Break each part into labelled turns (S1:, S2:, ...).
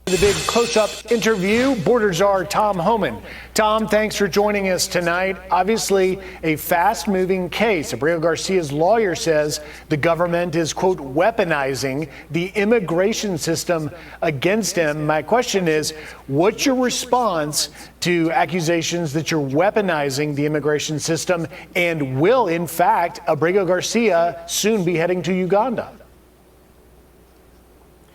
S1: The big close-up interview, border czar Tom Homan. Tom, thanks for joining us tonight. Obviously, a fast-moving case. Abrego Garcia's lawyer says the government is, quote, weaponizing the immigration system against him. My question is, what's your response to accusations that you're weaponizing the immigration system? And will, in fact, Abrego Garcia soon be heading to Uganda?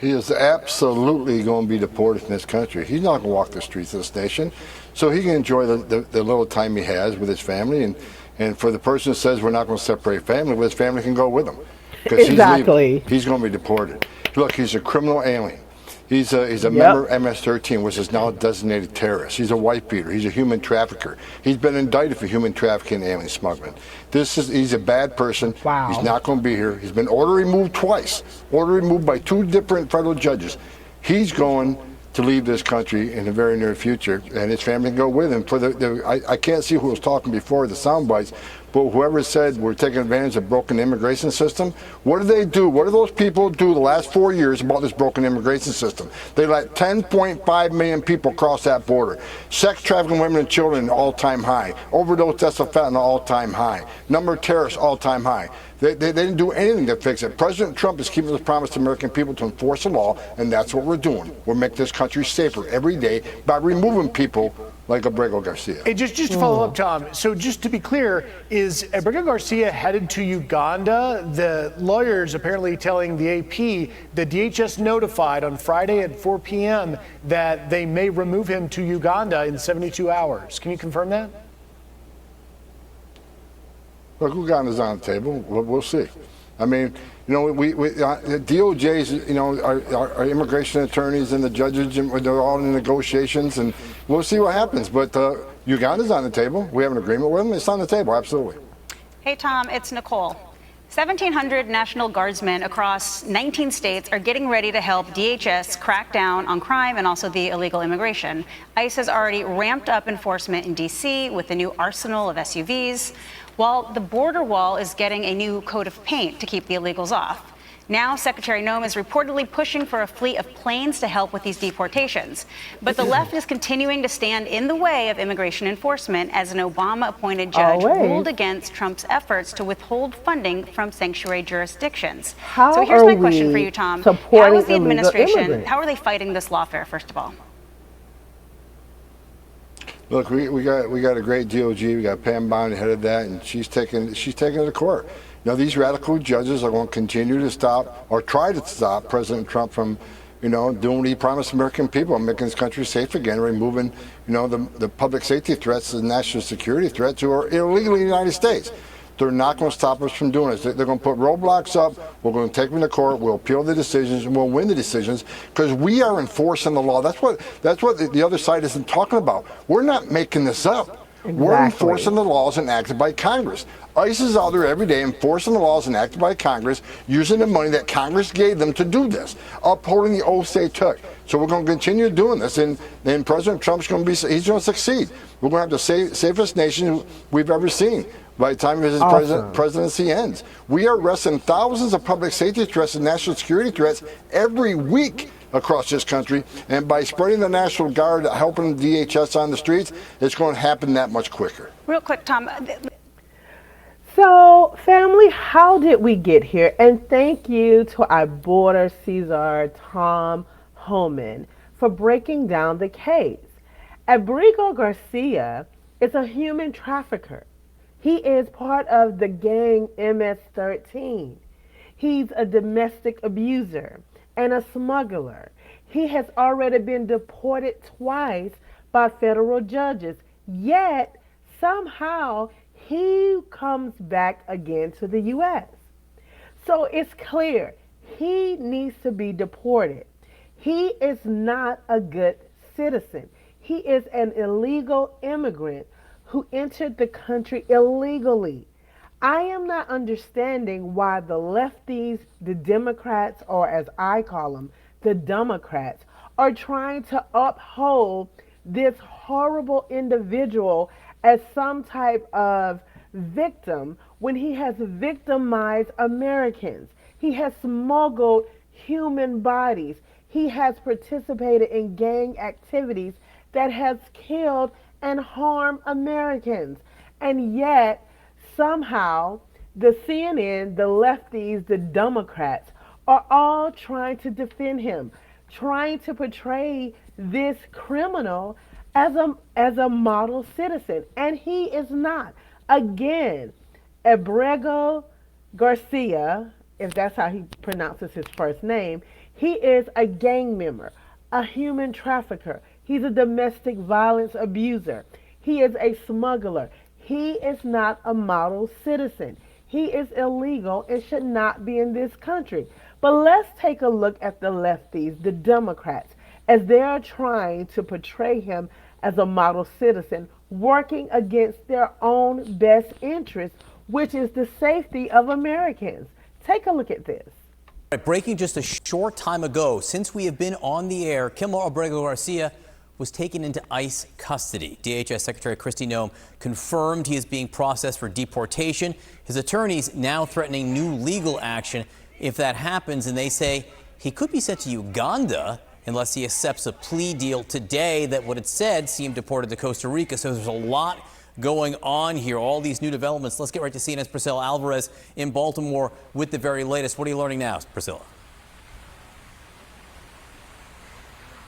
S2: He is absolutely going to be deported from this country. He's not going to walk the streets of this nation. So he can enjoy the little time he has with his family. And for the person who says we're not going to separate family, well, his family can go with him.
S3: Exactly.
S2: He's going to be deported. Look, he's a criminal alien. He's a member of MS-13, which is now a designated terrorist. He's a white beater. He's a human trafficker. He's been indicted for human trafficking and alien smuggling. He's a bad person.
S3: Wow.
S2: He's not going to be here. He's been order removed twice. Order removed by 2 different federal judges. He's going to leave this country in the very near future, and his family can go with him. I can't see who was talking before the sound bites, but whoever said we're taking advantage of broken immigration system, what do they do? What do those people do the last 4 years about this broken immigration system? They let 10.5 million people cross that border. Sex trafficking women and children, all-time high. Overdose deaths of fentanyl, all-time high. Number of terrorists, all-time high. They didn't do anything to fix it. President Trump is keeping his promise to American people to enforce the law, and that's what we're doing. We're making this country safer every day by removing people like Abrego Garcia.
S1: Hey, just to follow up, Tom, so just to be clear, is Abrego Garcia headed to Uganda? The lawyers apparently telling the AP that DHS notified on Friday at 4 p.m. that they may remove him to Uganda in 72 hours. Can you confirm that?
S2: Look, Uganda's on the table. We'll see. I mean, the DOJ's, our immigration attorneys and the judges, they're all in negotiations, and we'll see what happens. But Uganda's on the table. We have an agreement with them. It's on the table, absolutely.
S4: Hey, Tom, it's Nicole. 1,700 National Guardsmen across 19 states are getting ready to help DHS crack down on crime and also the illegal immigration. ICE has already ramped up enforcement in D.C. with a new arsenal of SUVs, while the border wall is getting a new coat of paint to keep the illegals off. Now, Secretary Noem is reportedly pushing for a fleet of planes to help with these deportations. But the left is continuing to stand in the way of immigration enforcement as an Obama-appointed judge ruled against Trump's efforts to withhold funding from sanctuary jurisdictions. So here's my question for you, Tom. How is the administration, how are they fighting this lawfare, first of all?
S2: Look, we got a great DOG. We got Pam Bondi headed that, and she's taking it to court. These radical judges are going to continue to stop or try to stop President Trump from, doing what he promised American people, and making this country safe again, removing, the public safety threats and national security threats who are illegally in the United States. They're not going to stop us from doing this. They're going to put roadblocks up. We're going to take them to court. We'll appeal the decisions, and we'll win the decisions because we are enforcing the law. That's what the other side isn't talking about. We're not making this up. Exactly. We're enforcing the laws enacted by Congress. ICE is out there every day enforcing the laws enacted by Congress, using the money that Congress gave them to do this, upholding the oaths they took. So we're going to continue doing this, and President Trump's going to he's going to succeed. We're going to have the safest nation we've ever seen by the time his presidency ends. We are arresting thousands of public safety threats and national security threats every week across this country, and by spreading the National Guard, helping DHS on the streets, it's going to happen that much quicker.
S4: Real quick, Tom.
S3: So, family, how did we get here? And thank you to our border Caesar, Tom Homan, for breaking down the case. Abrego Garcia is a human trafficker. He is part of the gang MS-13. He's a domestic abuser and a smuggler. He has already been deported twice by federal judges, yet somehow he comes back again to the U.S. So it's clear he needs to be deported. He is not a good citizen. He is an illegal immigrant who entered the country illegally. I am not understanding why the lefties, the Democrats, or as I call them, the Democrats, are trying to uphold this horrible individual as some type of victim when he has victimized Americans. He has smuggled human bodies. He he has participated in gang activities that has killed and harmed Americans. And yet, somehow, the CNN, the lefties, the Democrats are all trying to defend him, trying to portray this criminal as a model citizen. And he is not. Again, Abrego Garcia, if that's how he pronounces his first name, he is a gang member, a human trafficker. He's a domestic violence abuser. He is a smuggler. He is not a model citizen. He is illegal and should not be in this country. But let's take a look at the lefties, the Democrats, as they are trying to portray him as a model citizen, working against their own best interest, which is the safety of Americans. Take a look at this.
S5: Breaking just a short time ago, since we have been on the air, Kilmar Abrego Garcia was taken into ICE custody. DHS Secretary Kristi Noem confirmed he is being processed for deportation. His attorneys now threatening new legal action if that happens, and they say he could be sent to Uganda unless he accepts a plea deal today that what it said see him deported to Costa Rica. So there's a lot going on here, all these new developments. Let's get right to CNN's Priscilla Alvarez in Baltimore with the very latest. What are you learning now, Priscilla?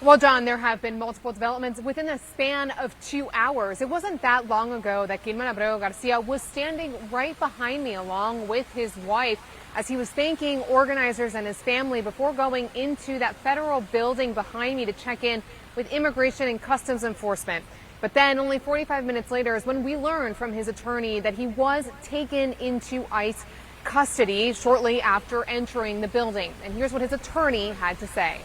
S6: Well, John, there have been multiple developments within the span of 2 hours. It wasn't that long ago that Kilmar Abrego Garcia was standing right behind me along with his wife as he was thanking organizers and his family before going into that federal building behind me to check in with Immigration and Customs Enforcement. But then only 45 minutes later is when we learned from his attorney that he was taken into ICE custody shortly after entering the building. And here's what his attorney had to say.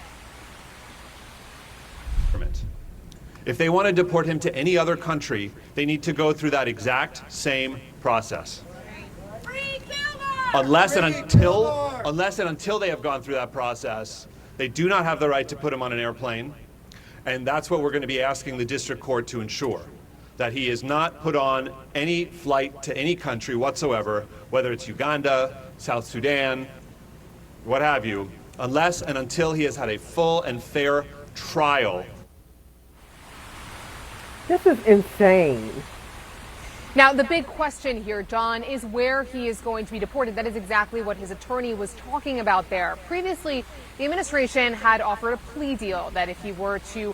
S7: If they want to deport him to any other country, they need to go through that exact same process. Unless and until they have gone through that process, they do not have the right to put him on an airplane. And that's what we're going to be asking the district court to ensure, that he is not put on any flight to any country whatsoever, whether it's Uganda, South Sudan, what have you, unless and until he has had a full and fair trial.
S3: This is insane.
S6: Now, the big question here, John, is where he is going to be deported. That is exactly what his attorney was talking about there. Previously, the administration had offered a plea deal that if he were to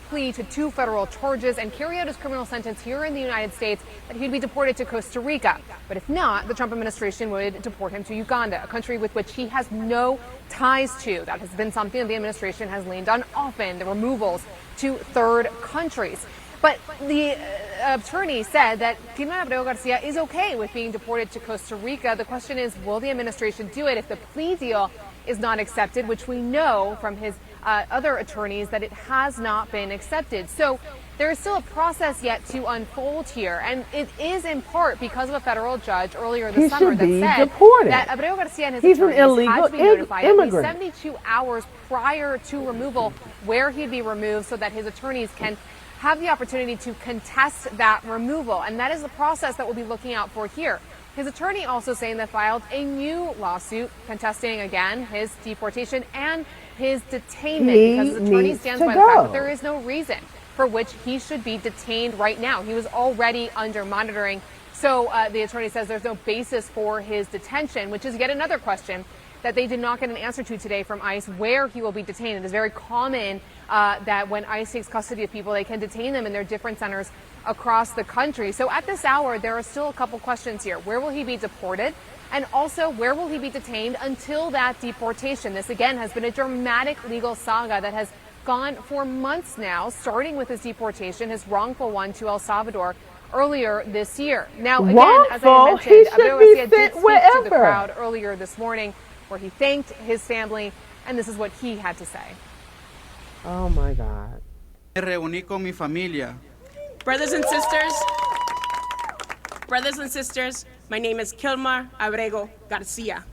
S6: plead to 2 federal charges and carry out his criminal sentence here in the United States, that he'd be deported to Costa Rica. But if not, the Trump administration would deport him to Uganda, a country with which he has no ties to. That has been something the administration has leaned on often, the removals to third countries. But the attorney said that Kilmar Abrego Garcia is okay with being deported to Costa Rica. The question is, will the administration do it if the plea deal is not accepted, which we know from his other attorneys that it has not been accepted. So there is still a process yet to unfold here. And it is in part because of a federal judge earlier this summer that said
S3: deported.
S6: that Abrego Garcia and his
S3: He's an
S6: attorneys had to be
S3: illegal
S6: notified
S3: immigrant.
S6: at least 72 hours prior to removal where he'd be removed so that his attorneys can have the opportunity to contest that removal. And that is the process that we'll be looking out for here. His attorney also saying that filed a new lawsuit contesting again his deportation and his detainment because his attorney stands by the fact that there is no reason for which he should be detained right now. He was already under monitoring. So the attorney says there's no basis for his detention, which is yet another question that they did not get an answer to today from ICE, where he will be detained. It is very common that when ICE takes custody of people, they can detain them in their different centers across the country. So at this hour, there are still a couple questions here. Where will he be deported? And also, where will he be detained until that deportation? This, again, has been a dramatic legal saga that has gone for months now, starting with his deportation, his wrongful one to El Salvador earlier this year. Now, again, as I mentioned, Abrego Garcia did speak to the crowd earlier this morning, where he thanked his family, and this is what he had to say.
S3: Oh my God.
S8: Me reuní con mi familia.
S9: Brothers and sisters, my name is Kilmar Abrego Garcia,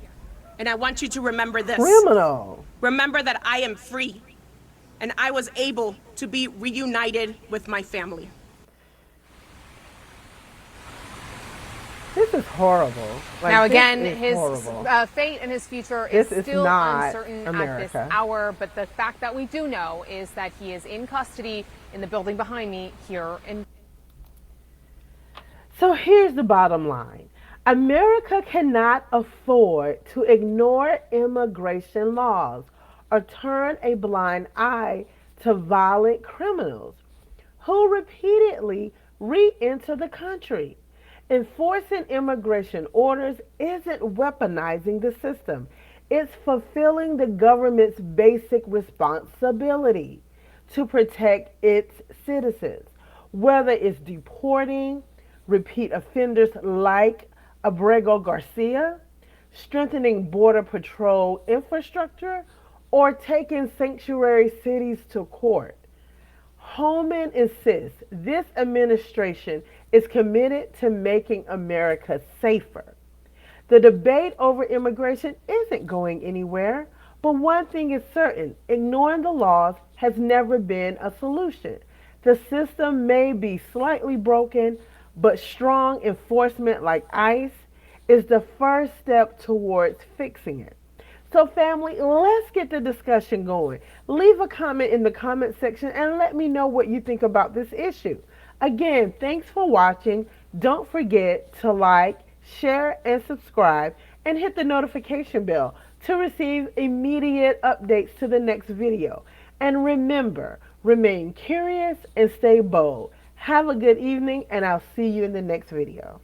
S9: and I want you to remember this.
S3: Criminal.
S9: Remember that I am free, and I was able to be reunited with my family.
S3: This is horrible. Like,
S6: now, again,
S3: this is
S6: his
S3: horrible.
S6: fate and his future is
S3: This is
S6: still
S3: not
S6: uncertain
S3: America.
S6: at this hour. But the fact that we do know is that he is in custody in the building behind me here in.
S3: So here's the bottom line. America cannot afford to ignore immigration laws or turn a blind eye to violent criminals who repeatedly re-enter the country. Enforcing immigration orders isn't weaponizing the system. It's fulfilling the government's basic responsibility to protect its citizens, whether it's deporting repeat offenders like Abrego Garcia, strengthening border patrol infrastructure, or taking sanctuary cities to court. Homan insists this administration is committed to making America safer. The debate over immigration isn't going anywhere, but one thing is certain: ignoring the laws has never been a solution. The system may be slightly broken, but strong enforcement like ICE is the first step towards fixing it. So family, let's get the discussion going. Leave a comment in the comment section and let me know what you think about this issue. Again, thanks for watching. Don't forget to like, share, and subscribe, and hit the notification bell to receive immediate updates to the next video. And remember, remain curious and stay bold. Have a good evening, and I'll see you in the next video.